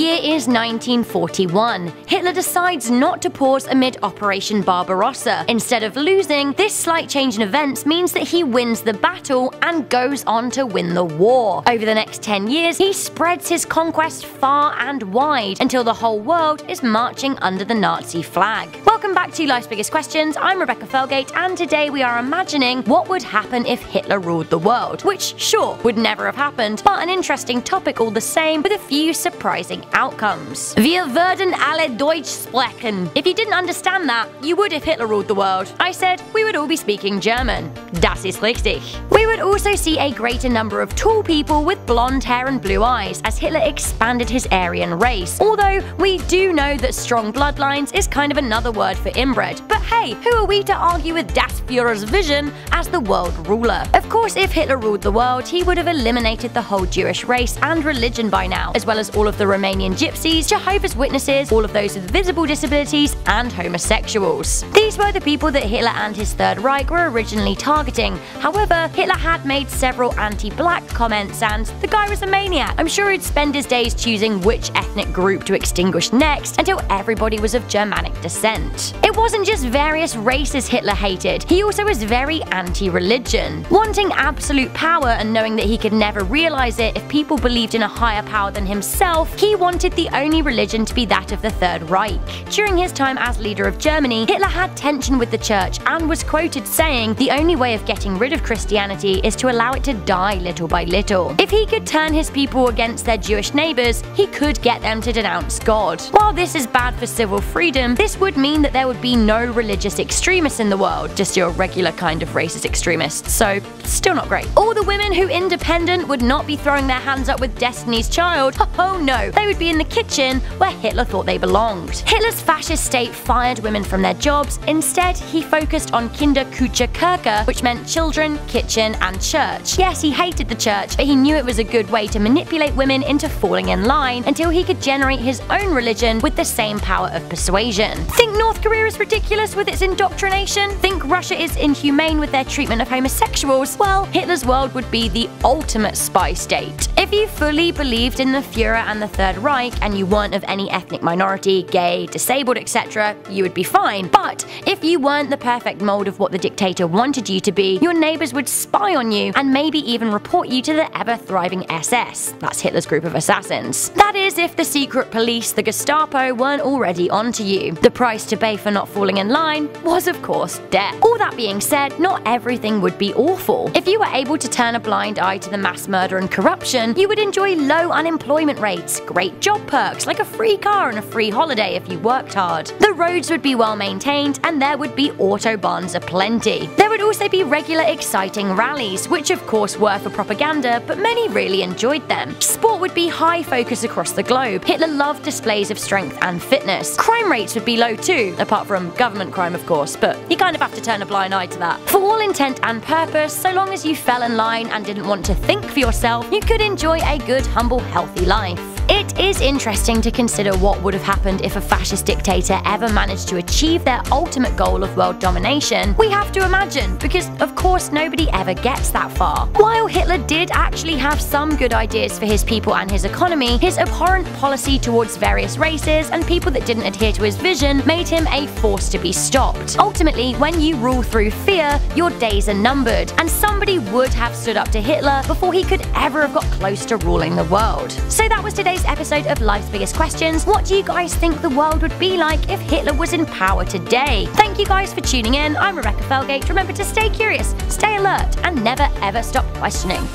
year is 1941. Hitler decides not to pause amid Operation Barbarossa. Instead of losing, this slight change in events means that he wins the battle and goes on to win the war. Over the next 10 years, he spreads his conquest far and wide until the whole world is marching under the Nazi flag. Welcome back to Life's Biggest Questions. I'm Rebecca Felgate, and today we are imagining what would happen if Hitler ruled the world, which sure would never have happened, but an interesting topic all the same with a few surprising outcomes. Wir würden alle Deutsch sprechen. If you didn't understand that, you would if Hitler ruled the world. I said we would all be speaking German. Das ist richtig. We would also see a greater number of tall people with blonde hair and blue eyes as Hitler expanded his Aryan race, although we do know that strong bloodlines is kind of another word for inbred. But hey, who are we to argue with Das Führer's vision as the world ruler? Of course, if Hitler ruled the world, he would have eliminated the whole Jewish race and religion by now, as well as all of the Romanian gypsies, Jehovah's Witnesses, all of those with visible disabilities, and homosexuals. These were the people that Hitler and his Third Reich were originally targeting. However, Hitler had made several anti-black comments, and the guy was a maniac. I'm sure he'd spend his days choosing which ethnic group to extinguish next until everybody was of Germanic descent. It wasn't just various races Hitler hated, he also was very anti-religion. Wanting absolute power and knowing that he could never realize it if people believed in a higher power than himself, he wanted the only religion to be that of the Third Reich. During his time as leader of Germany, Hitler had tension with the church and was quoted saying the only way of getting rid of Christianity is to allow it to die little by little. If he could turn his people against their Jewish neighbors, he could get them to denounce God. While this is bad for civil freedom, this would mean that there would be no religious extremists in the world, just your regular kind of racist extremists, so still not great. All the women who independent would not be throwing their hands up with Destiny's Child. Oh no, they would be in the kitchen where Hitler thought they belonged. Hitler's fascist state fired women from their jobs. Instead, he focused on Kinder, Küche, Kirche, which meant children, kitchen, and church. Yes, he hated the church, but he knew it was a good way to manipulate women into falling in line until he could generate his own religion with the same power of persuasion. Think North Korea is ridiculous with its indoctrination? Think Russia is inhumane with their treatment of homosexuals? Well, Hitler's world would be the ultimate spy state. If you fully believed in the Führer and the Third Reich and you weren't of any ethnic minority, gay, disabled, etc., you would be fine. But if you weren't the perfect mold of what the dictator wanted you to be, your neighbors would spy on you and maybe even report you to the ever-thriving SS. That's Hitler's group of assassins. That is, if the secret police, the Gestapo, weren't already onto you. The price to pay for not falling in line was, of course, death. All that being said, not everything would be awful. If you were able to turn a blind eye to the mass murder and corruption, you would enjoy low unemployment rates, great job perks like a free car and a free holiday if you worked hard. The roads would be well maintained and there would be autobahns aplenty. There would also be regular exciting rallies, which of course were for propaganda, but many really enjoyed them. Sport would be high focus across the globe. Hitler loved displays of strength and fitness. Crime rates would be low too, apart from government crime of course, but you kind of have to turn a blind eye to that. For all intent and purpose, so long as you fell in line and didn't want to think for yourself, you could enjoy a good, humble, healthy life. It is interesting to consider what would have happened if a fascist dictator ever managed to achieve their ultimate goal of world domination. We have to imagine, because of course nobody ever gets that far. While Hitler did actually have some good ideas for his people and his economy, his abhorrent policy towards various races and people that didn't adhere to his vision made him a force to be stopped. Ultimately, when you rule through fear, your days are numbered, and somebody would have stood up to Hitler before he could ever have got close to ruling the world. So that was today's episode of Life's Biggest Questions. What do you guys think the world would be like if Hitler was in power today? Thank you guys for tuning in. I'm Rebecca Felgate. Remember to stay curious, stay alert, and never ever stop questioning.